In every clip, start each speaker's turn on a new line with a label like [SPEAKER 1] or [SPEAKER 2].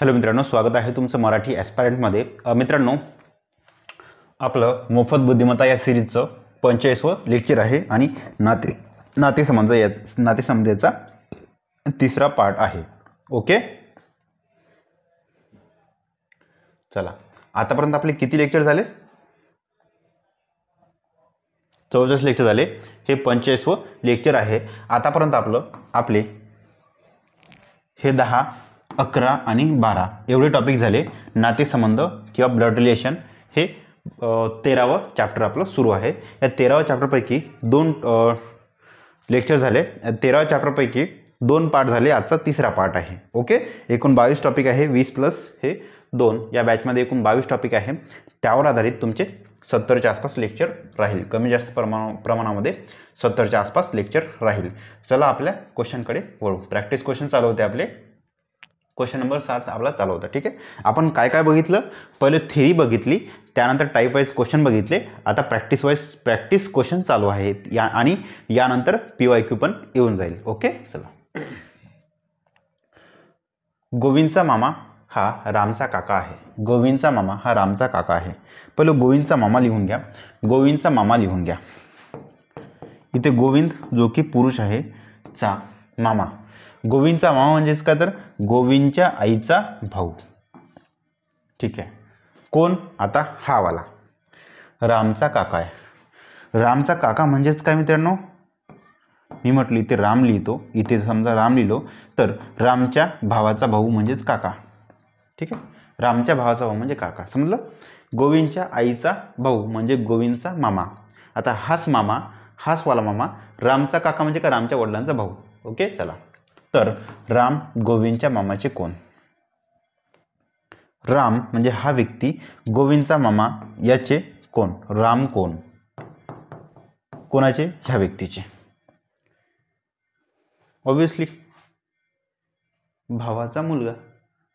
[SPEAKER 1] Hello मित्रांनो, स्वागत आहे तुमचं मराठी ॲस्पायरंटमध्ये. मित्रांनो, आपलं मोफत बुद्धिमत्ता या सिरीजचं 45वं लेक्चर आहे आणि नातेसंबंधाचा तिसरा पार्ट आहे. ओके, चला. आतापर्यंत आपले किती लेक्चर झाले? 44 लेक्चर झाले. हे 45वं लेक्चर आहे. आतापर्यंत आपले हे 10, 11 आणि 12 एवढे टॉपिक झाले. नातेसंबंध किंवा ब्लड रिलेशन हे 13वं चॅप्टर आपलं सुरू आहे. या 13व्या चॅप्टरपैकी 2 लेक्चर झाले. 13व्या चॅप्टरपैकी 2 पार्ट झाले. आजचा तिसरा पार्ट आहे. ओके, एकूण 22 टॉपिक आहे. 20 प्लस हे 2 या बॅचमध्ये एकूण 22 टॉपिक आहे. त्यावर आधारित तुमचे 70च्या आसपास लेक्चर राहील. कमी जास्त प्रमाणामध्ये 70च्या आसपास लेक्चर राहील. चला आपल्या क्वेश्चनकडे वळू. प्रॅक्टिस क्वेश्चन चालू होते आपले. क्वेश्चन नंबर 7 आपला चालू होता. ठीक आहे, आपण काय काय बघितलं? पहिले थेरी बघितली, त्यानंतर टाईप वाईज क्वेश्चन बघितले. आता प्रॅक्टिस क्वेश्चन चालू आहेत आणि यानंतर PYQ पण येऊन जाईल. ओके, चला. गोविंदचा मामा हा रामचा काका आहे. गोविंदचा मामा हा रामचा काका आहे. पहिलं गोविंदचा मामा लिहून घ्या. गोविंदचा मामा लिहून घ्या. इथे गोविंद जो की पुरुष आहे चा मामा. गोविंदचा मामा म्हणजेच काय तर गोविंदच्या आईचा भाऊ. ठीक आहे. कोण? आता हा वाला रामचा काका आहे. रामचा काका म्हणजेच काय मित्रांनो? मी म्हटलं इथे राम लिहितो, इथे समजा राम लिहिलो तर रामच्या भावाचा भाऊ म्हणजेच काका. ठीक आहे, रामच्या भावाचा भाऊ म्हणजे काका. समजलं? गोविंदच्या आईचा भाऊ म्हणजे गोविंदचा मामा. आता हाच मामा, हाच वाला मामा रामचा काका म्हणजे का रामच्या वडिलांचा भाऊ. ओके, चला. तर राम गोविंदच्या मामाचे कोण? राम म्हणजे हा व्यक्ती, गोविंदचा मामा याचे कोण? राम कोण? कोणाचे? ह्या व्यक्तीचे. ऑब्विसली भावाचा मुलगा.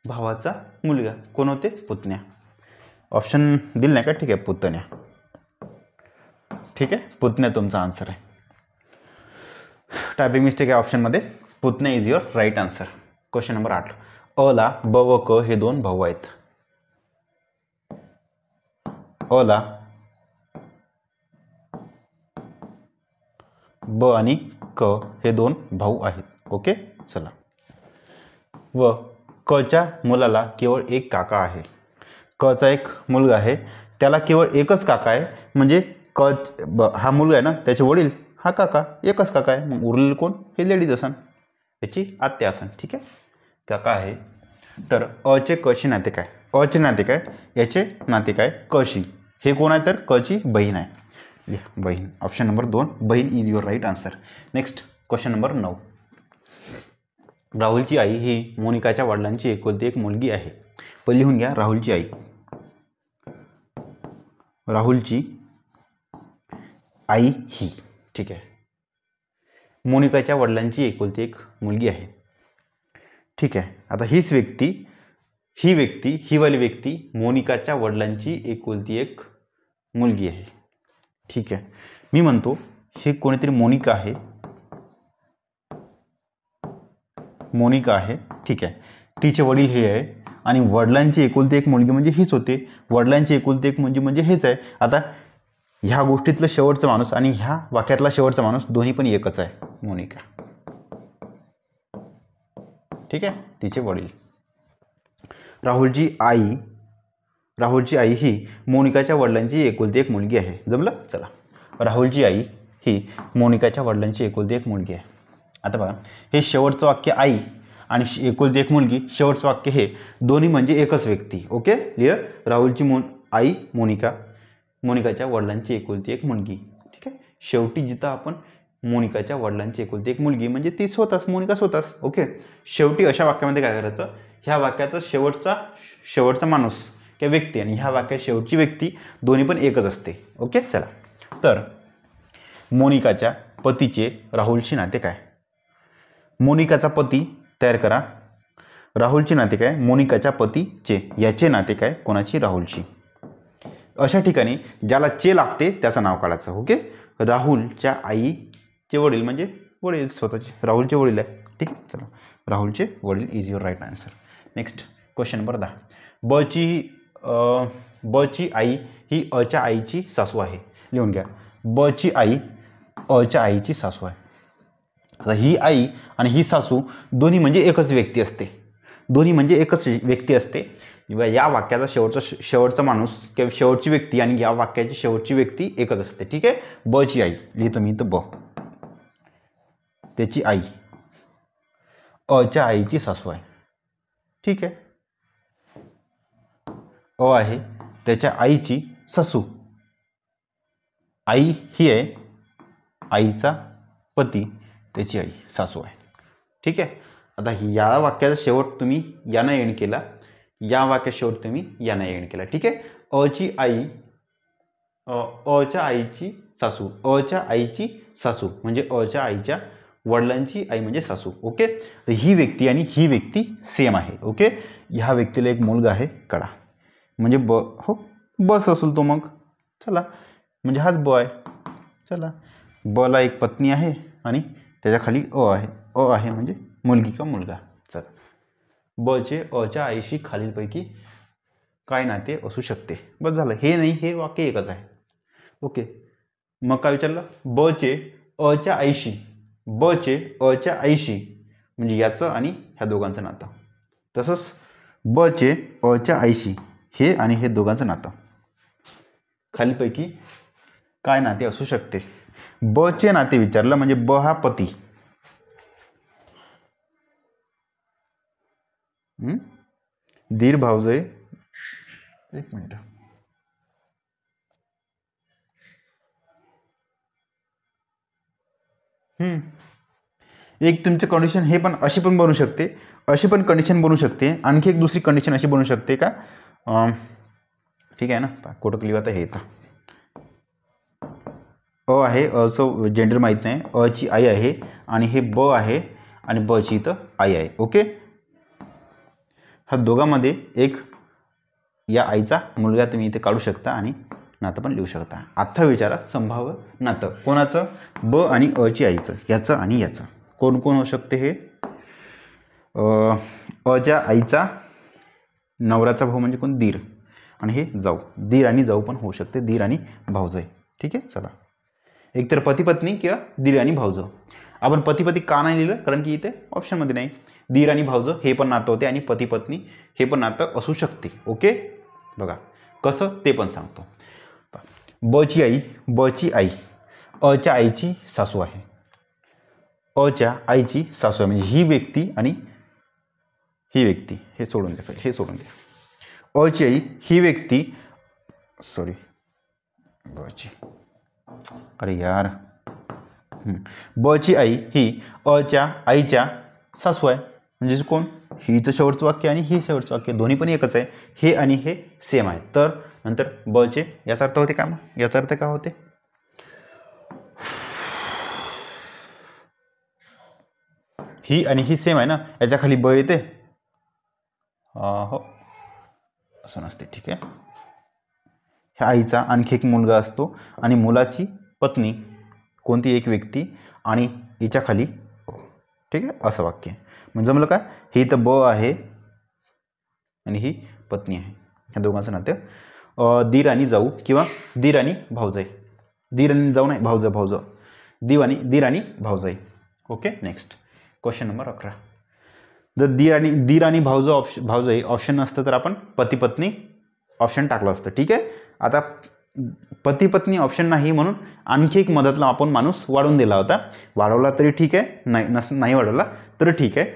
[SPEAKER 1] भावाचा मुलगा कोण होते? पुतण्या. ऑप्शन दिल नाही का? ठीक आहे, पुतण्या. ठीक आहे, पुतण्या तुमचा आन्सर आहे. टायपिंग मिस्टेक आहे ऑप्शनमध्ये. पुतण्या is your right answer. Question number 8. अ ला ब व क हे 2 भाऊ आहेत. अ ला ब आणि क हे 2 भाऊ आहेत. ओके, चला. व कच्या मुलाला केवळ एक काका आहे. कचा एक मुलगा आहे, त्याला केवळ एकच काका आहे. म्हणजे हा मुलगा आहे ना, त्याचे वडील हा काका, एकच काका आहे. मग उरलेलं कोण? हे लेडीज असन, याची आत्या असन. ठीक आहे, काका आहे. तर अचे कशी नाते काय? अचे नाते काय? याचे नाते काय? कशी. हे कोण आहे? तर कची बहीण आहे. बहीण. ऑप्शन नंबर 2 बहीण is your right answer. Next question number 9. राहुलची आई ही मोनिकाच्या वडिलांची एकुलती एक मुलगी आहे. पहिली लिहून घ्या. राहुलची आई. राहुलची आई ही. ठीक आहे, मोनिकाच्या वडिलांची एकुलती एक मुलगी आहे. ठीक आहे, आता ही वाली व्यक्ती मोनिकाच्या वडिलांची एकुलती एक मुलगी आहे. ठीक आहे, मी म्हणतो हे कोणीतरी मोनिका आहे. मोनिका आहे. ठीक आहे, तिचे वडील हे आहे आणि वडिलांची एकुलती एक मुलगी म्हणजे हीच होते. वडिलांची एकुलती एक म्हणजे हेच आहे. आता ह्या गोष्टीतलं शेवटचा माणूस आणि ह्या वाक्यातला शेवटचा माणूस दोन्ही पण एकच आहे, मोनिका. ठीक आहे, तिचे वडील. राहुलची आई ही मोनिकाच्या वडिलांची एकुलती एक मुलगी आहे. जमलं? चला. राहुलची आई ही मोनिकाच्या वडिलांची एकुलती एक मुलगी आहे. आता बघा, हे शेवटचं वाक्य आई आणि एकुलती एक मुलगी, शेवटचं वाक्य हे दोन्ही म्हणजे एकच व्यक्ती. Okay, clear? राहुलची आई मोनिकाच्या वडिलांची एकुलती एक मुलगी. ठीक आहे, शेवटी जिथं आपण मोनिकाच्या वडिलांची एकुलती एक मुलगी म्हणजे ती स्वतःच, मोनिका स्वतःच. ओके, शेवटी अशा वाक्यामध्ये काय करायचं? ह्या वाक्याचा शेवटचा माणूस किंवा व्यक्ती आणि ह्या वाक्यात शेवटची व्यक्ती दोन्ही पण एकच असते. ओके, चला. तर मोनिकाच्या पतीचे राहुलशी नाते काय? मोनिकाचा पती तयार करा. राहुलचे नाते काय? मोनिकाच्या पतीचे. याचे नाते काय? कोणाची? राहुलची. अशा ठिकाणी ज्याला चे लागते त्याचं नाव काढायचं. ओके, राहुलच्या आईचे वडील म्हणजे वडील स्वतःचे, राहुलचे वडील आहे. ठीक आहे, चला. राहुलचे वडील is your right answer. Next question number 10. बची आई ही अच्या आईची सासू आहे. लिहून घ्या. बची आई अच्या आईची सासू आहे. आता ही आई आणि ही सासू दोन्ही म्हणजे एकच व्यक्ती असते. दोन्ही म्हणजे एकच व्यक्ती असते. या वाक्याचा शेवटचा माणूस किंवा शेवटची व्यक्ती आणि या वाक्याची शेवटची व्यक्ती एकच असते. ठीक आहे. बची आई लिहितो मी इथं ब. त्याची आई अच्या आईची सासू आहे. ठीक आहे. अ आहे त्याच्या आईची सासू. आई ही आहे आईचा पती, त्याची आई सासू आहे. ठीक आहे. आता या वाक्याचा शेवट तुम्ही यानं एंड केला, या वाक्याचा शेवट तुम्ही यानं एंड केला. ठीक आहे. अची आई अच्या आईची सासू, अच्या आईची सासू म्हणजे अच्या आईच्या वडिलांची आई म्हणजे सासू. ओके. तर ही व्यक्ती आणि ही व्यक्ती सेम आहे. ओके. ह्या व्यक्तीला एक मुलगा आहे कडा, म्हणजे ब हो बस असेल तो मग. चला, म्हणजे हाच ब आहे. चला, बला एक पत्नी आहे आणि त्याच्या खाली अ आहे. अ आहे म्हणजे मुलगी का मुलगा. चला, बचे अच्या आईशी खालीलपैकी काय नाते असू शकते. बस झालं. हे नाही, हे वाक्य एकच आहे. ओके. मग काय विचारलं. बचे अच्या आईशी, बचे अच्या आईशी म्हणजे याचं आणि ह्या दोघांचं नातं. तसंच बचे अच्या आईशी हे आणि हे दोघांचं नातं खालीलपैकी काय नाते असू शकते. बचे नाते विचारलं म्हणजे ब हा पती, दीर भावजय. एक मिनिट. एक तुमचं कंडिशन हे पण अशी पण बनू शकते, अशी पण कंडिशन बनू शकते. आणखी एक दुसरी कंडिशन अशी बनू शकते का. ठीक आहे ना. कोटक लिहू आता हे येतं. अ आहे, अचं जेंडर माहीत नाही, अची आई आहे आणि हे ब आहे आणि बची इथं आई आहे. ओके. हा दोघांमध्ये एक या आईचा मुलगा तुम्ही इथे काढू शकता आणि नातं पण लिहू शकता. आता विचारा संभाव्य नातं कोणाचं. ब आणि अची आईचं, याचं आणि याचं. कोण कोण होऊ शकते हे. अच्या आईचा नवऱ्याचा भाऊ म्हणजे कोण, दीर. आणि हे जाऊ, दीर आणि जाऊ पण होऊ शकते, दीर आणि भाऊजाई. ठीक आहे. चला, एकतर पती पत्नी किंवा दीर आणि भाऊजं. आपण पती पती का नाही लिहिलं, कारण की इथे ऑप्शनमध्ये नाही. दीर आणि भाऊजं हे पण नातं होते आणि पती पत्नी हे पण नातं असू शकते. ओके. बघा कसं ते पण सांगतो. बची आई, बची आई अच्या आईची सासू आहे. अच्या आईची सासू आहे म्हणजे ही व्यक्ती आणि ही व्यक्ती. हे सोडून द्या, हे सोडून द्या. अची आई ही व्यक्ती, सॉरी बची, अरे यार, बची आई ही अच्या आईच्या सासू आहे. म्हणजे कोण, हीचं शेवटचं वाक्य आणि हे शेवटचं वाक्य दोन्ही पण एकच आहे. हे आणि हे सेम आहे. तर नंतर बचे याचा अर्थ होते का, मग याचा अर्थ काय होते. ही आणि ही सेम आहे ना, याच्या खाली ब येते. हो, असं नसते. ठीक आहे. ह्या आईचा आणखी एक मुलगा असतो आणि मुलाची पत्नी कोणती एक व्यक्ती आणि हिच्या खाली. ठीक आहे. असं वाक्य म्हणजे जमलं का. ही तर ब आहे आणि ही पत्नी आहे. ह्या दोघांचं नातं दीर आणि जाऊ किंवा दीर आणि भाऊजाई. दीर आणि जाऊ नाही, भाऊजा भाऊजा, दीर आणि भाऊजाई. ओके. Next question number 11. जर दीर आणि भाऊजाई ऑप्शन नसतं तर आपण पती पत्नी ऑप्शन टाकलं असतं. ठीक आहे. आता पती पत्नी ऑप्शन नाही म्हणून आणखी एक मधातला आपण माणूस वाढवून दिला होता. वाढवला तरी ठीक आहे, नाही वाढवला तरी ठीक आहे.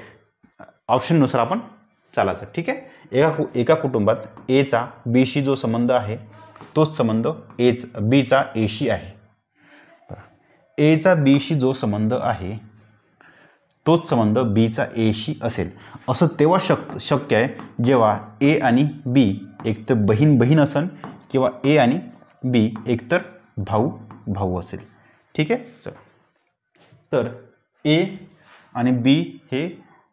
[SPEAKER 1] ऑप्शननुसार आपण चालायचं. ठीक आहे. एका कुटुंबात एचा बीशी जो संबंध आहे तोच संबंध बीचा एशी आहे. एचा बीशी जो संबंध आहे तोच संबंध बीचा एशी असेल असं तेव्हा शक्य आहे जेव्हा ए आणि बी एकतर बहीण असेल किंवा ए आणि बी एकतर भाऊ असेल. ठीक आहे. चला, तर ए आणि बी हे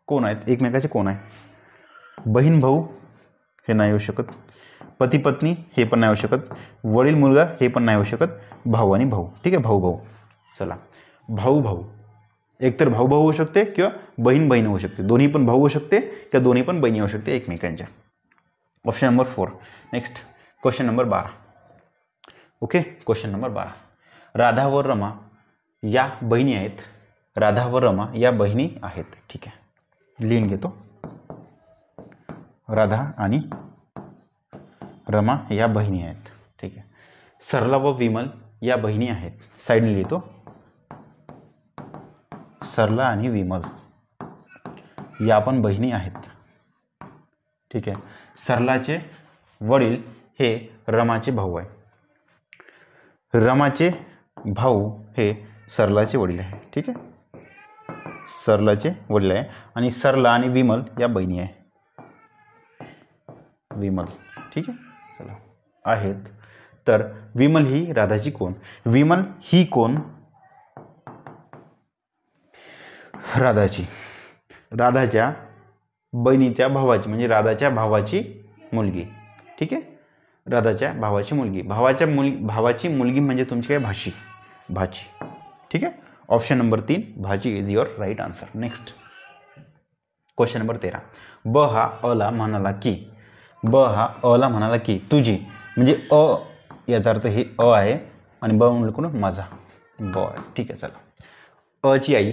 [SPEAKER 1] कोण आहेत, एकमेकाचे कोण आहे. बहीण भाऊ हे नाही होऊ शकत, पती पत्नी हे पण नाही होऊ शकत, वडील मुलगा हे पण नाही होऊ शकत, भाऊ आणि भाऊ. ठीक आहे. भाऊ. चला, भाऊ एकतर भाऊ भाऊ होऊ शकते किंवा बहीण बहीण होऊ शकते, दोन्ही पण भाऊ होऊ शकते किंवा दोन्ही पण बहिणी होऊ शकते एकमेकांच्या. Option number 4. Next question number 12. Okay, question number 12. Radha व रमा या बहिणी आहेत. राधा व रमा या बहिणी आहेत. ठीक आहे, लिहून घेतो. राधा आणि रमा या बहिणी आहेत. ठीक आहे. सरला व विमल या बहिणी आहेत. साईडने लिहितो. सरला आणि विमल या पण बहिणी आहेत. ठीक आहे. सरलाचे वडील हे रमाचे भाऊ आहे. रमाचे भाऊ हे सरलाचे वडील आहे. ठीक आहे, सरलाचे वडील आहे. आणि सरला आणि विमल या बहिणी आहे. विमल. ठीक आहे, चला आहेत. तर विमल ही राधाची कोण? विमल ही कोण? राधाची, राधाच्या बहिणीच्या भावाची म्हणजे राधाच्या भावाची मुलगी. ठीक आहे, राधाच्या भावाची मुलगी. भावाची मुलगी म्हणजे तुमची काय? भाची. भाची. ठीक आहे, ऑप्शन नंबर 3 भाची is your right answer. Next question number 13. ब हा अला म्हणाला की, ब हा अला म्हणाला की तुझी म्हणजे अ याचा अर्थ हे अ आहे आणि ब म्हणलं कोण? माझा. ब. ठीक आहे, चला. अची आई,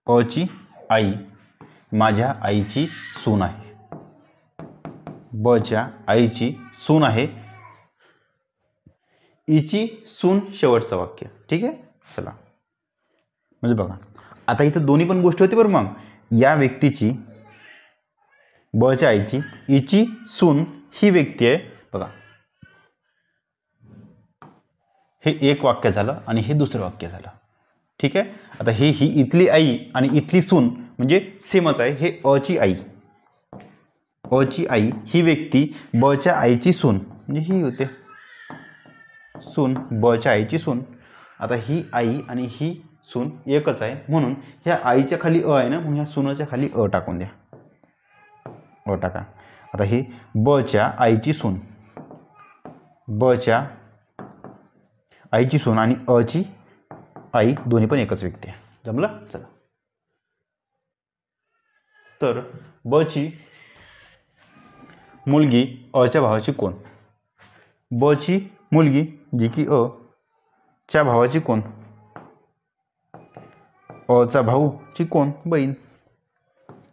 [SPEAKER 1] अची आई माझ्या आईची सून आहे. बच्या आईची सून आहे. इची सून शेवटचं वाक्य. ठीक आहे, चला. म्हणजे बघा आता इथं दोन्ही पण गोष्टी होती बरं. मग या व्यक्तीची, बच्या आईची, इची सून ही व्यक्ती आहे. बघा हे एक वाक्य झालं आणि हे दुसरं वाक्य झालं. ठीक आहे, आता ही इथली आई आणि इथली सून म्हणजे सेमच आहे. हे अची आई, अची आई ही व्यक्ती बच्या आईची सून म्हणजे ही होते सून, बच्या आईची सून. आता ही आई आणि ही सून एकच आहे म्हणून ह्या आईच्या खाली अ आहे ना, म्हणून ह्या सूनाच्या खाली अ टाकून द्या. अ टाका. आता ही बच्या आईची सून, बच्या आईची सून आणि अची आई दोन्ही पण एकच व्यक्ती आहे. जमलं? चला. तर बची मुलगी अच्या भावाची कोण? बची मुलगी जी की अ च्या भावाची कोण? अचा भाऊची कोण? बहीण.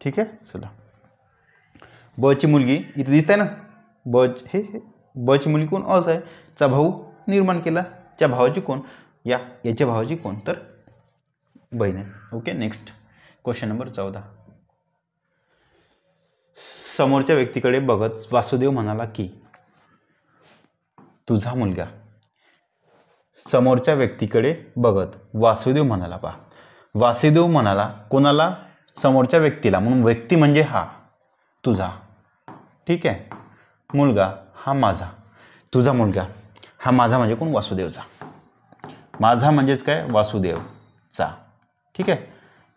[SPEAKER 1] ठीक आहे, चला. बची मुलगी इथे दिसत आहे ना, हे बची मुलगी कोण? अच आहे. चा भाऊ निर्माण केला. च्या भावाची कोण? याच्या भावाची कोण? तर बहीण आहे. Okay, next question number 14. समोरच्या व्यक्तीकडे बघत वासुदेव म्हणाला की, तुझा मुलगा. समोरच्या व्यक्तीकडे बघत वासुदेव म्हणाला. पहा, वासुदेव म्हणाला कोणाला? समोरच्या व्यक्तीला. म्हणून व्यक्ती म्हणजे हा तुझा. ठीक आहे, मुलगा हा माझा. तुझा मुलगा हा माझा म्हणजे कोण? वासुदेवचा. माझा म्हणजेच काय? वासुदेवचा. ठीक आहे,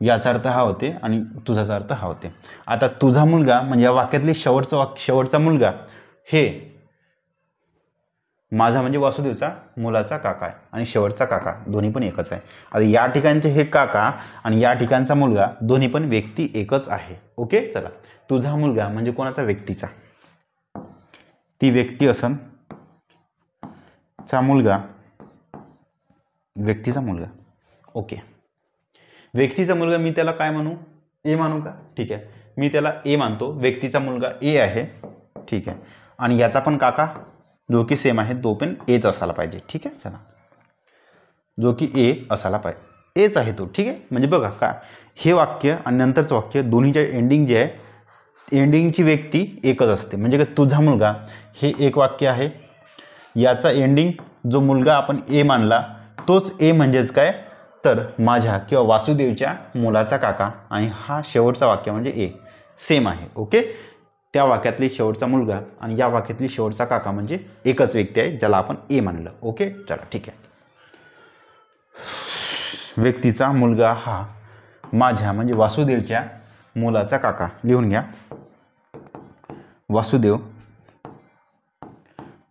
[SPEAKER 1] याचा अर्थ हा होते आणि तुझाचा अर्थ हा होते. आता तुझा मुलगा म्हणजे या वाक्यातले शेवटचा मुलगा हे माझा म्हणजे वासुदेवचा मुलाचा काका आहे आणि शेवटचा काका दोन्ही पण एकच आहे. आता या ठिकाणचे हे काका आणि या ठिकाणचा मुलगा दोन्ही पण व्यक्ती एकच आहे. ओके, चला. तुझा मुलगा म्हणजे कोणाचा? व्यक्तीचा. ती व्यक्ती असन चा मुलगा, व्यक्तीचा मुलगा. ओके, व्यक्तीचा मुलगा मी त्याला काय म्हणू? ए मानू का? ठीक आहे, मी त्याला ए मानतो. व्यक्तीचा मुलगा ए आहे. ठीक आहे, आणि याचा पण काका जो की सेम आहे तो पण एच असायला पाहिजे. ठीक आहे, चला. जो की ए असायला पाहिजे, एच आहे तो. ठीक आहे, म्हणजे बघा का हे वाक्य आणि नंतरचं वाक्य दोन्हीच्या एंडिंग जे आहे, एंडिंगची व्यक्ती एकच असते. म्हणजे काय? तुझा मुलगा हे एक वाक्य आहे. याचा एंडिंग जो मुलगा आपण ए मानला तोच ए म्हणजेच काय? तर माझ्या किंवा वासुदेवच्या मुलाचा काका. आणि हा शेवटचा वाक्य म्हणजे ए सेम आहे. ओके, त्या वाक्यातली शेवटचा मुलगा आणि या वाक्यातली शेवटचा काका म्हणजे एकच व्यक्ती आहे ज्याला आपण ए मानलं. ओके, चला. ठीक आहे, व्यक्तीचा मुलगा हा माझ्या म्हणजे वासुदेवच्या मुलाचा काका. लिहून घ्या.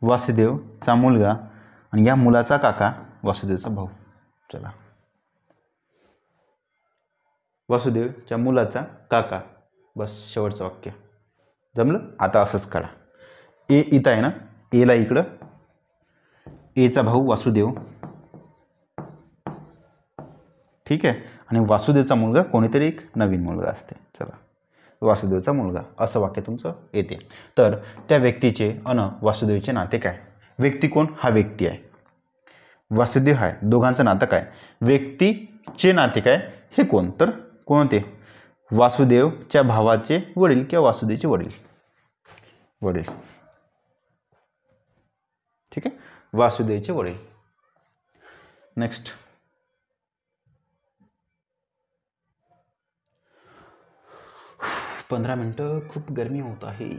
[SPEAKER 1] वासुदेवचा मुलगा आणि या मुलाचा काका वासुदेवचा भाऊ. चला. वासुदेवच्या मुलाचा काका. बस शेवटचं वाक्य. जमलं. आता असंच काढा. ए इथं आहे ना, एला इकडं, एचा भाऊ वासुदेव, ठीक आहे, आणि वासुदेवचा मुलगा कोणीतरी एक नवीन मुलगा असते. चला, वासुदेवचा मुलगा असं वाक्य तुमचं येते. तर त्या व्यक्तीचे वासुदेवचे नाते काय? व्यक्ती कोण? हा व्यक्ती आहे. वासुदेव आहे. दोघांचं नातं काय? व्यक्तीचे नाते काय? हे कोण? तर कोणते? वासुदेवच्या भावाचे वडील किंवा वासुदेवचे वडील. ठीक आहे, वासुदेवचे वडील. नेक्स्ट. पंधरा मिनटं, खूप गरमी होत आहे.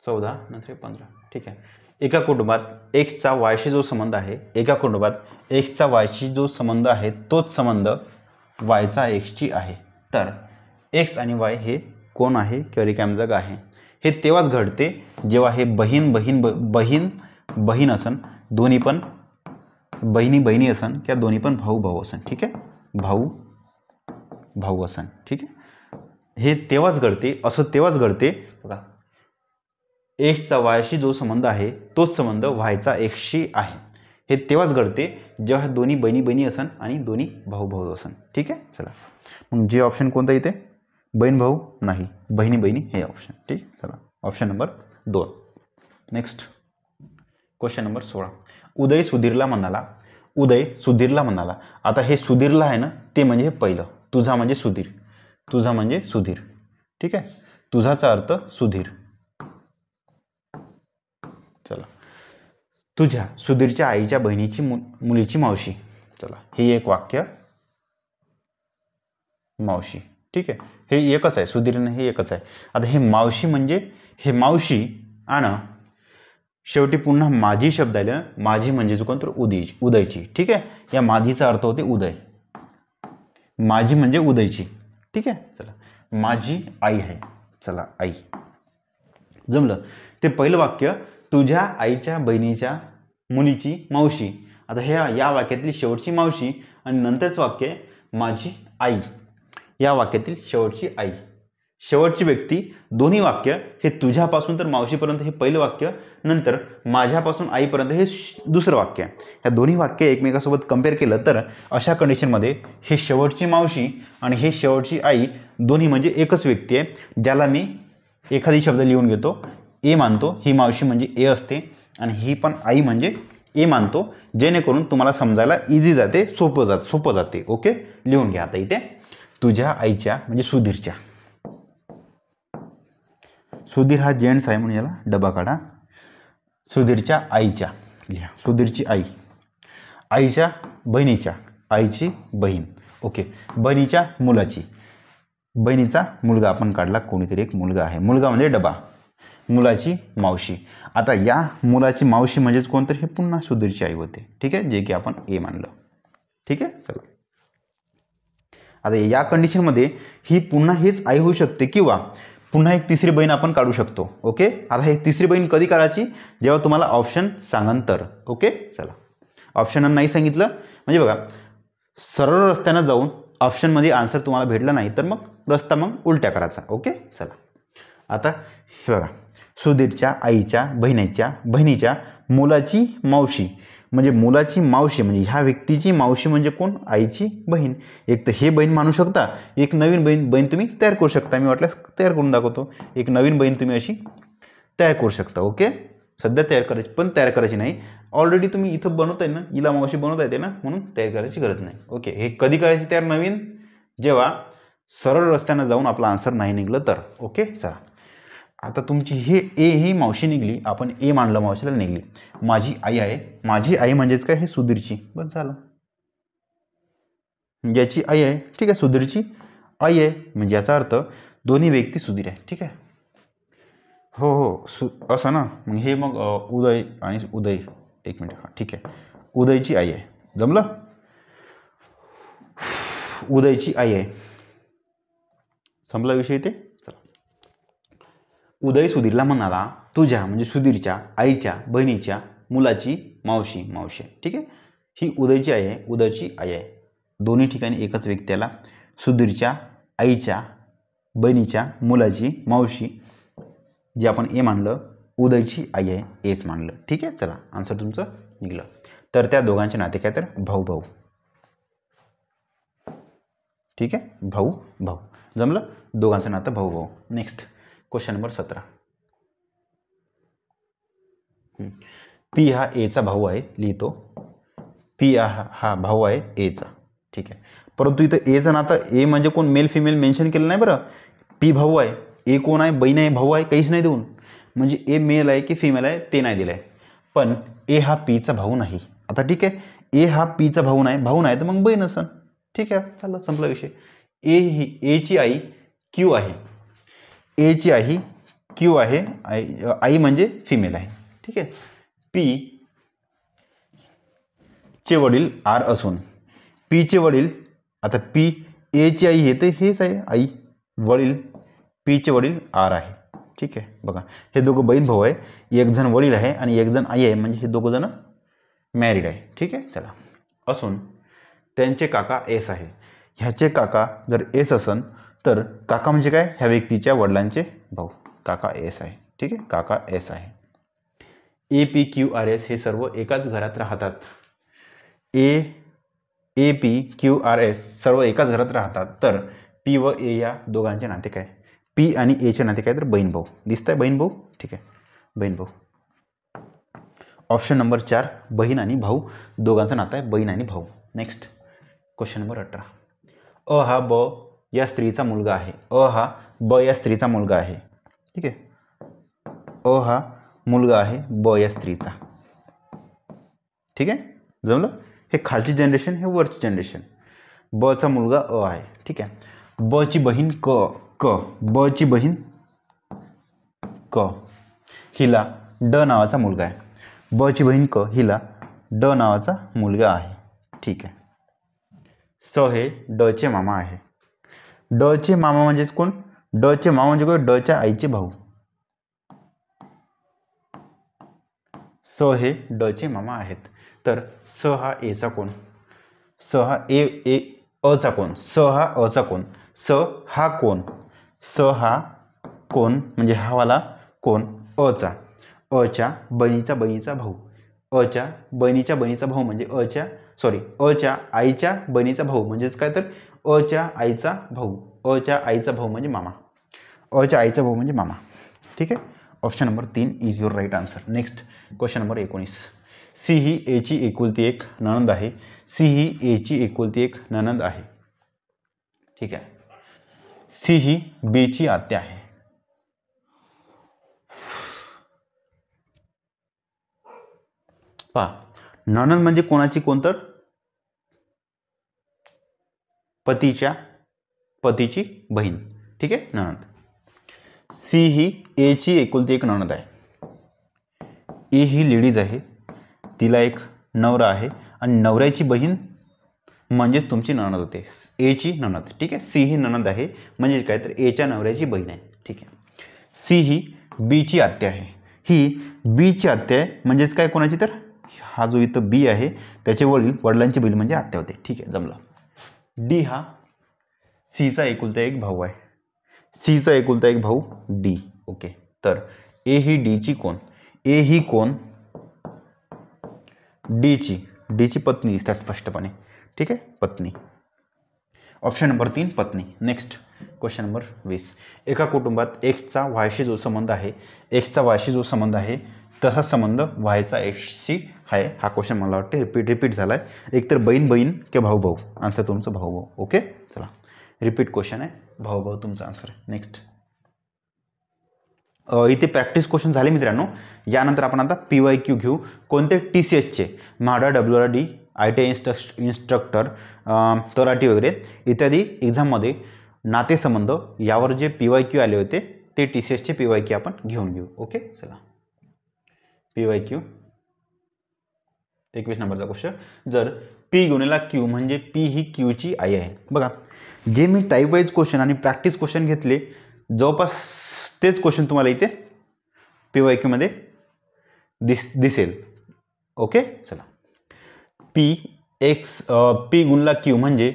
[SPEAKER 1] 14 नंतर 15. ठीक आहे. एका कुटुंबात एक्सचा वायशी जो संबंध आहे, एका कुटुंबात एक्सचा वायशी जो संबंध आहे तोच संबंध वायचा एक्सची आहे. तर एक्स आणि वाय हे कोण आहे किंवा रिकाम जागा आहे. हे तेव्हाच घडते जेव्हा हे बहीण असन, दोन्ही पण बहिणी असन किंवा दोन्ही पण भाऊ असन. ठीक आहे, भाऊ असन. ठीक आहे, हे तेव्हाच घडते. असं तेव्हाच घडते बघा, एक्सचा वायशी जो संबंध आहे तोच संबंध वायचा एक्सशी आहे. हे तेव्हाच घडते जेव्हा दोन्ही बहिणी असन आणि दोन्ही भाऊ असन. ठीक आहे. चला, मग जे ऑप्शन कोणतं येते? बहीण भाऊ नाही, बहिणी हे ऑप्शन. ठीक. चला, option number 2. Next question number 16. उदय सुधीरला म्हणाला. आता हे सुधीरला आहे ना, ते म्हणजे पहिलं. तुझा म्हणजे सुधीर. ठीक आहे, तुझाचा अर्थ सुधीर. चला, तुझ्या सुधीरच्या आईच्या बहिणीची मुलीची मावशी. चला, हे एक वाक्य, मावशी. ठीक आहे, हे एकच आहे. सुधीरने हे एकच आहे. आता हे मावशी म्हणजे हे मावशी आणि शेवटी पुन्हा माझी शब्द आले. माझी म्हणजे जो कोण? तर उदयची. ठीक आहे, या माझीचा अर्थ होते उदय. माझी म्हणजे उदयची. ठीक आहे. चला, माझी आई आहे. चला, आई. जमलं. ते पहिलं वाक्य तुझ्या आईच्या बहिणीच्या मुलीची मावशी. आता हे या वाक्यातील शेवटची मावशी आणि नंतरच वाक्य माझी आई. या वाक्यातील शेवटची आई, शेवटची व्यक्ती. दोन्ही वाक्य हे तुझ्यापासून तर मावशीपर्यंत हे पहिलं वाक्य, नंतर माझ्यापासून आईपर्यंत हे दुसरं वाक्य. ह्या दोन्ही वाक्य एकमेकासोबत कम्पेअर केलं तर अशा कंडिशनमध्ये हे शेवटची मावशी आणि हे शेवटची आई दोन्ही म्हणजे एकच व्यक्ती आहे, ज्याला मी एखादी शब्द लिहून घेतो. ए मानतो, ही मावशी म्हणजे ए असते आणि ही पण आई म्हणजे ए मानतो, जेणेकरून तुम्हाला समजायला इझी जाते, सोपं जाते. ओके, लिहून घ्या. आता इथे तुझ्या आईच्या म्हणजे सुधीरच्या. सुधीर हा जेंट्स आहे म्हणून याला डबा काढा. सुधीरच्या आईच्या लिहा. सुधीरची आई, आईच्या बहिणीच्या, आईची बहीण. ओके, बहिणीच्या मुलाची, बहिणीचा मुलगा आपण काढला, कोणीतरी एक मुलगा आहे. मुलगा म्हणजे डबा. मुलाची मावशी. आता या मुलाची मावशी म्हणजेच कोणतरी हे पुन्हा सुधीरची आई होते. ठीक आहे, जे की आपण ए मानलं. ठीक आहे. चला, आता या कंडिशनमध्ये ही पुन्हा हीच आई होऊ शकते किंवा पुन्हा एक तिसरी बहीण आपण काढू शकतो. ओके, आता ही तिसरी बहीण कधी काढायची? जेव्हा तुम्हाला ऑप्शन सांगन तर. ओके, चला, ऑप्शन नाही सांगितलं म्हणजे बघा, सरळ रस्त्यानं जाऊन ऑप्शनमध्ये आन्सर तुम्हाला भेटला नाही तर मग रस्ता उलट्या करायचा. ओके, चला, आता हे बघा, सुधीरच्या आईच्या बहिणीच्या मुलाची मावशी म्हणजे मुलाची मावशी म्हणजे ह्या व्यक्तीची मावशी म्हणजे कोण? आईची बहीण. एक तर हे बहीण मानू शकता, एक नवीन बहीण तुम्ही तयार करू शकता. मी वाटल्यास तयार करून दाखवतो. एक नवीन बहीण तुम्ही अशी तयार करू शकता. ओके, सध्या तयार करायची नाही. ऑलरेडी तुम्ही इथं बनवताय ना, हिला मावशी बनवता येते ना, म्हणून तयार करायची गरज नाही. ओके, हे कधी करायची तयार नवीन? जेव्हा सरळ रस्त्यानं जाऊन आपला आन्सर नाही निघलं तर. ओके, चला, आता तुमची ही मावशी निघली, आपण ए मानलं, मावशीला निघली. माझी आई आहे. माझी आई म्हणजेच काय? हे सुधीरची. बस झालं. ज्याची आई आहे, ठीक आहे, सुधीरची आई आहे म्हणजे याचा अर्थ दोन्ही व्यक्ती सुधीर आहे. ठीक आहे. हो, असं ना. मग उदय आणि उदय. एक मिनिट. ठीक आहे, उदयची आई आहे. जमलं. उदयची आई आहे. संपला विषय ते. उदय सुधीरला म्हणाला, तुझ्या म्हणजे सुधीरच्या आईच्या बहिणीच्या मुलाची मावशी आहे. ठीक आहे, ही उदयची आई आहे, उदयची आई आहे. दोन्ही ठिकाणी एकच व्यक्ती आला. सुधीरच्या आईच्या बहिणीच्या मुलाची मावशी, जे आपण ए मानलं, उदयची आई आहे एच मानलं. ठीक आहे, चला आन्सर तुमचं निघलं. तर त्या दोघांचे नाते काय तर भाऊ भाऊ. ठीक आहे, भाऊ भाऊ जमलं, दोघांचं नातं भाऊ भाऊ. Next question number 17. पी हा एचा भाऊ आहे, लिहितो. पी हा भाऊ आहे एचा. ठीक आहे, परंतु इथं एचं नातं ए म्हणजे कोण मेल फिमेल मेन्शन केलं नाही बरं. पी भाऊ आहे, ए कोण आहे, बहीण आहे, भाऊ आहे, काहीच नाही देऊन. म्हणजे ए मेल आहे की फिमेल आहे ते नाही दिलं आहे. पण ए हा पीचा भाऊ नाही. आता ठीक आहे, ए हा पीचा भाऊ नाही तर मग बहीण असन. ठीक आहे, चाललं, संपला विषय. एची आई क्यू आहे. एची आई क्यू आहे, आई म्हणजे फिमेल आहे. ठीक आहे, पी चे वडील आर असून पीचे वडील, आता पी एची आई हे तर हेच आहे आई, वडील पीचे वडील आर आहे. ठीक आहे, बघा हे दोघं बहीण भाऊ आहे, एक जण वडील आहे आणि एक जण आई आहे, म्हणजे हे दोघं जण मॅरिड आहे. ठीक आहे, चला. असून त्यांचे काका एस आहे. ह्याचे काका जर एस असन तर काका म्हणजे काय, ह्या व्यक्तीच्या वडिलांचे भाऊ, काका एस आहे. ठीक आहे, काका एस आहे. A P Q R S हे सर्व एकाच घरात राहतात. A P Q R S सर्व एकाच घरात राहतात. तर पी व ए या दोघांचे नाते काय, पी आणि एचे नाते काय तर बहीण भाऊ. दिसतंय बहीण भाऊ. ठीक आहे, बहीण भाऊ. ऑप्शन नंबर 4 बहीण आणि भाऊ, दोघांचं नातं आहे बहीण आणि भाऊ. Next question number 18. अ हा ब या स्त्रीचा मुलगा आहे. अ हा ब या स्त्रीचा मुलगा आहे. ठीक आहे, अ हा मुलगा आहे ब या स्त्रीचा. ठीक आहे, जमलं. हे खालची जनरेशन, हे वरची जनरेशन. ब चा मुलगा अ आहे. ठीक आहे, ब ची बहीण ब ची बहीण क, हिला ड नावाचा मुलगा आहे. ब ची बहीण क, हिला ड नावाचा मुलगा आहे. ठीक आहे, स हे ड चे मामा आहे. ड चे मामा म्हणजेच कोण, ड चे मामा म्हणजे कोण, ड च्या आईचे भाऊ. स हे ड चे मामा आहेत. तर स हा एचा कोण, स हा ए अचा कोण, स हा अचा कोण, स हा कोण, स हा कोण म्हणजे हा वाला कोण, अचा, अच्या बहिणीचा भाऊ, अच्या बहिणीचा भाऊ म्हणजे अच्या आईच्या बहिणीचा भाऊ म्हणजेच काय तर अच्या आईचा भाऊ, अच्या आईचा भाऊ म्हणजे मामा, अच्या आईचा भाऊ म्हणजे मामा. ठीक आहे, option number 3 is your right answer. Next question number 19. C ही एची एकुलती एक नणंद आहे. सी ही एची एकुलती एक नणंद आहे. ठीक आहे, सी ही बीची आत्या आहे. पहा, नणंद म्हणजे कोणाची, कोणतर पतीची बहीण. ठीक आहे, नणंद. सी ही एची एकुलती एक नणंद आहे. ए ही लेडीज आहे, तिला एक नवरा आहे आणि नवऱ्याची बहीण म्हणजेच तुमची नणंद होते, एची नणंद. ठीक आहे, सी ही नणंद आहे म्हणजे काय तर एच्या नवऱ्याची बहीण आहे. ठीक आहे, सी ही बीची आत्या आहे. ही बीची आत्या आहे म्हणजेच काय कोणाची तर हा जो इथं बी आहे त्याचे वडिलांची बहीण म्हणजे आत्या होते. ठीक आहे, जमलं. डी हा सीचा एकुलता एक भाऊ आहे. सीचा एकुलता एक भाऊ डी. ओके, तर ए ही डीची कोण, ए ही कोण डीची पत्नी दिसतात स्पष्टपणे. ठीक आहे, पत्नी. ऑप्शन नंबर 3 पत्नी. Next question number 20. एका कुटुंबात एक्सचा वायशी जो संबंध आहे तसा संबंध वायचा एक्सशी आहे. हा क्वेश्चन मला वाटते रिपीट झाला आहे. एकतर बहीण किंवा भाऊ. आन्सर तुमचं भाऊ. ओके, चला रिपीट क्वेश्चन आहे, भाऊ तुमचा आन्सर आहे. नेक्स्ट इथे प्रॅक्टिस क्वेश्चन झाले मित्रांनो. यानंतर आपण आता PYQ घेऊ. कोणते TCSचे म्हाडा, WRD, ITI इन्स्ट्रक्टर, तलाठी वगैरे इत्यादी एक्झाममध्ये नातेसंबंध यावर जे PYQ आले होते ते TCSचे PYQ आपण घेऊन घेऊ. ओके, चला PYQ 21 नंबरचा क्वेश्चन. जर P गुणिला Q म्हणजे P ही Qची आई आहे. बघा, जे मी टाईप वाईज क्वेश्चन आणि प्रॅक्टिस क्वेश्चन घेतले जवळपास तेच क्वेश्चन तुम्हाला इथे PYQ मध्ये दिसेल. ओके, चला. P गुणला Q म्हणजे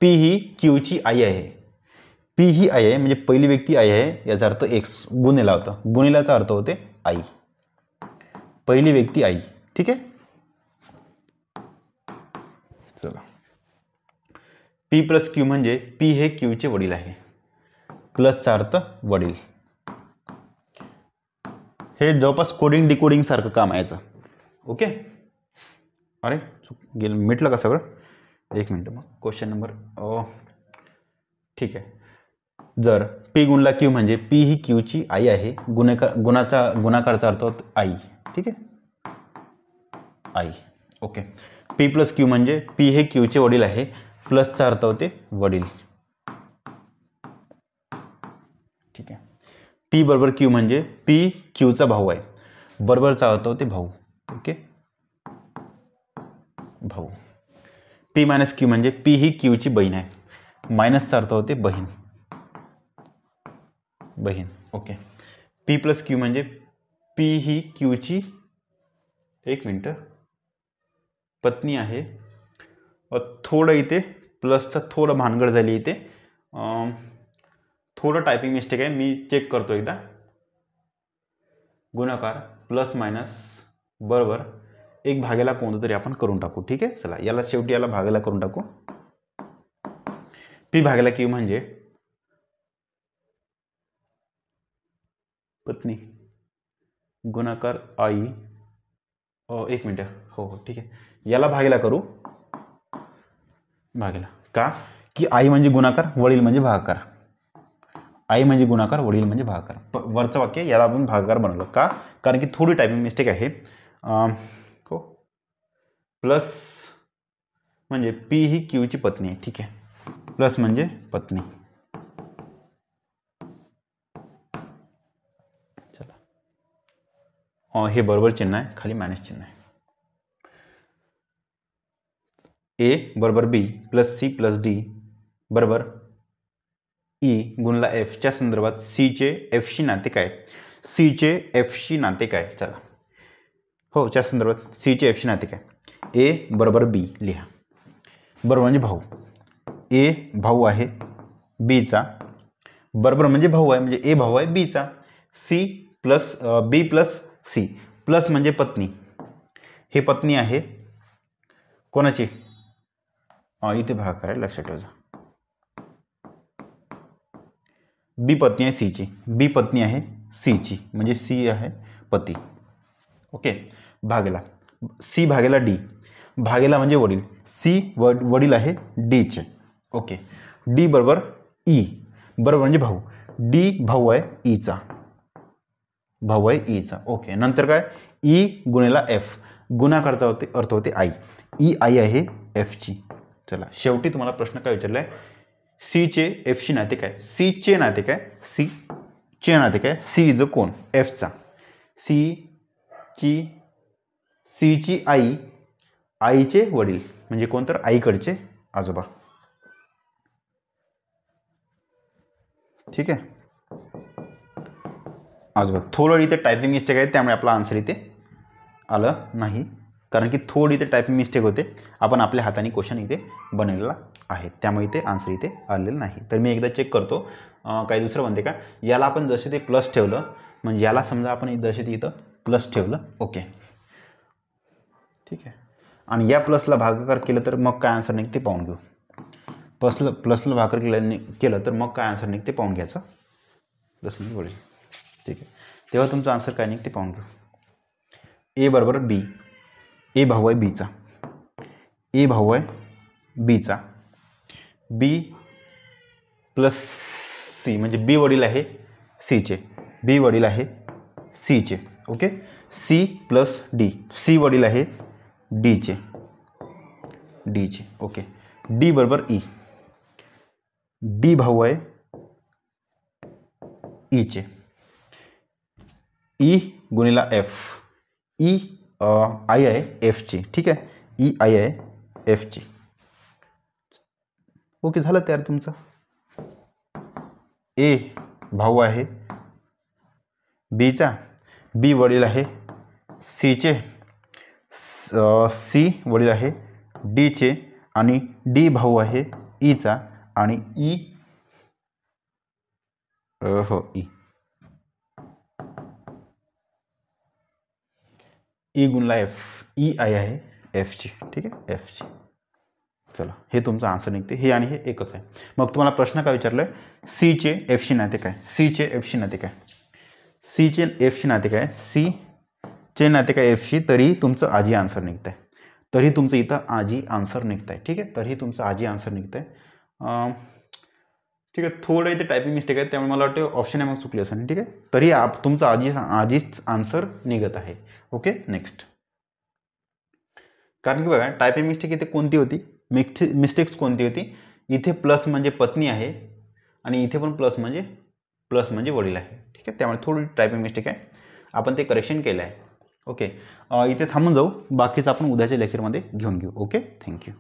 [SPEAKER 1] पी ही क्यूची आई आहे. पी ही आई आहे म्हणजे पहिली व्यक्ती आई आहे, याचा अर्थ एक्स गुणिला होता. गुणिलाचा अर्थ होते आई, पहिली व्यक्ती आई. ठीक आहे. चला, पी प्लस क्यू म्हणजे पी हे क्यूचे वडील आहे. प्लसचा अर्थ वडील. हे जवळपास कोडिंग डिकोडिंग सारखं काम आहे याचं. ओके. अरे गेलं, मिटलं का सगळं? एक मिनटं. मग क्वेश्चन नंबर ठीक आहे. जर पी गुणला क्यू म्हणजे पी ही क्यूची आई आहे. गुणाकारचा अर्थ होतो आई. ठीक आहे, आई. ओके. पी प्लस क्यू म्हणजे पी हे क्यूचे वडील आहे. प्लसचा अर्थ होते वडील. ठीक आहे. पी बरोबर क्यू म्हणजे पी क्यूचा भाऊ आहे. बरोबरचा अर्थ होते भाऊ. ओके, भाऊ. पी मायनस क्यू म्हणजे पी ही क्यूची बहीण आहे. मायनसचा अर्थ होते बहीण, बहीण. ओके. पी प्लस क्यू म्हणजे पी ही क्यूची, एक मिनटं, पत्नी आहे. थोडं इथे प्लसचा थोडं भानगड झाली इथे, थोडं टायपिंग मिस्टेक आहे, मी चेक करतो एकदा. गुणाकार प्लस मायनस बरोबर एक भागेला कोणतं तरी आपण करून टाकू. ठीक आहे. चला, याला शेवटी याला भागेला करून टाकू. पी भागेला क्यू म्हणजे पत्नी गुणाकार आई. एक मिनिट. हो हो ठीक आहे. याला भागेला करू. भागेला का की आई म्हणजे गुणाकार, वडील म्हणजे भागाकार. आई म्हणजे गुणाकार, वडील म्हणजे भागाकार. वरचं वाक्य याला आपण भागाकार बनवलं का, कारण की थोडी टायपिंग मिस्टेक आहे. हो. प्लस म्हणजे पी ही क्यूची पत्नी आहे. ठीक आहे. प्लस म्हणजे पत्नी. चला, हे बरोबर चिन्ह आहे, खाली मायनस चिन्ह आहे. ए बरोबर बी प्लस सी प्लस डी बरोबर ई गुणला एफ च्या संदर्भात सी चे एफ शी नाते काय? सी चे एफ शी नाते काय? चला, हो, च्या संदर्भात सी चे एफ शी नाते काय? ए बरोबर बी लिहा. बरोबर म्हणजे भाऊ. ए भाऊ आहे बीचा, बरोबर म्हणजे भाऊ आहे, म्हणजे ए भाऊ आहे बीचा. सी प्लस बी प्लस सी प्लस म्हणजे पत्नी. हे पत्नी आहे कोणाची? इथे भाग करायला लक्षात ठेवायचं. बी पत्नी आहे सीची, बी पत्नी आहे सीची, म्हणजे सी आहे पती. ओके. भागेला सी भागेला डी, भागेला म्हणजे वडील. सी वडील आहे डीचे. ओके. डी बरोबर ई, बरोबर म्हणजे भाऊ. डी भाऊ आहे ईचा, भाऊ आहे ईचा. ओके. नंतर काय? ई गुणेला एफ, गुणाकारचा होते अर्थ होते आई. ई आई आहे एफची. चला, शेवटी तुम्हाला प्रश्न काय विचारलाय? सी चे एफ शी नाते काय? सी चे नाते काय? सी चे नाते काय? सी जो कोण? एफचा. सी ची आई, आईचे वडील म्हणजे कोण? तर आईकडचे आजोबा. ठीक आहे. आजोबा. थोडं इथे टायपिंग मिस्टेक आहे, त्यामुळे आपला आन्सर इथे आलं नाही, कारण की थोडी इथे टायपिंग मिस्टेक होते. आपण आपल्या हाताने क्वेश्चन इथे बनवलेला आहे, त्यामुळे इथे आन्सर इथे आलेलं नाही. तर मी एकदा चेक करतो काही दुसरं बनते का. याला आपण जसे ते प्लस ठेवलं, म्हणजे याला समजा आपण जसे ते इथं प्लस ठेवलं. ओके. ठीक आहे. आणि या प्लसला भागाकार केलं तर मग काय आन्सर निघते पाहून घेऊ. प्लसला भागाकार केलं तर मग काय आन्सर निघते पाहून घ्यायचं. प्लस म्हणजे वडील. ठीक आहे. तेव्हा तुमचं आन्सर काय निघते पाहून घेऊ. ए बरोबर बी, ए भाऊ आहे बीचा, ए भाऊ आहे बीचा. बी प्लस सी म्हणजे बी वडील आहे सीचे, बी वडील आहे सीचे. Okay. C plus D, C वडील आहे डीचे, डीचे. ओके. डी बरोबर ई, डी भाऊ आहे ईचे. ई गुणिला एफ, ई आई आहे एफची. ठीक आहे. ई आई आहे एफची. ओके, झालं तयार तुमचं. ए भाऊ आहे बीचा, बी वडील आहे सीचे, सी वडील आहे डीचे, आणि डी भाऊ आहे ईचा आणि ई हो ई गुणला एफ, ई आई आहे एफची, ठीक आहे एफची. चला हे तुमचं आन्सर निघते, हे आणि हे एकच आहे. मग तुम्हाला प्रश्न काय विचारलं आहे, सीचे एफशी नाते काय, सीचे एफशी नाते काय, सीचे एफशी नाते काय, सीचे नाते काय एफशी, तरी तुमचं आजी आन्सर निघतं आहे, तरी तुमचं इथं आजी आन्सर निघतं आहे, ठीक आहे, तरी तुमचं आजी आन्सर निघतं आहे. ठीक आहे, थोडं इथे टायपिंग मिस्टेक आहे, त्यामुळे मला वाटतं ऑप्शन आहे मग चुकली असेल, ठीक आहे, तरी तुमचं आजीच आन्सर निघत आहे. Okay next. कारण की बघा टायपिंग मिस्टेक इथे कोणती होती, मिस्टेक्स कोणती होती, इथे प्लस म्हणजे पत्नी आहे आणि इथे पण प्लस म्हणजे वडील आहे, ठीक आहे, त्यामुळे थोडी टायपिंग मिस्टेक आहे, आपण ते करेक्शन केलं आहे. ओके, इथे थांबून जाऊ, बाकीचं आपण उद्याच्या लेक्चरमध्ये घेऊन घेऊ. Okay, thank you.